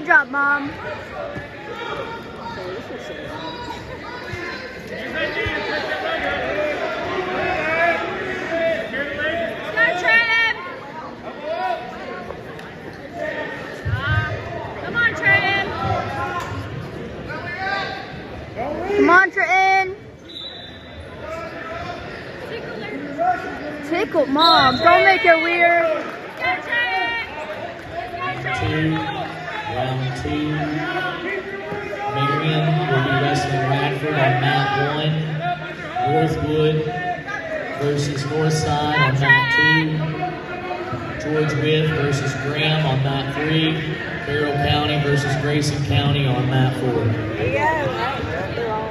Good job, Mom. Come on, Trenton. Tickle, Mom. Don't make it weird. Round 2. Marion will be wrestling Radford on mat 1. Northwood versus Northside on mat 2. George Wythe versus Graham on mat 3. Carroll County versus Grayson County on mat 4. Yeah, they're all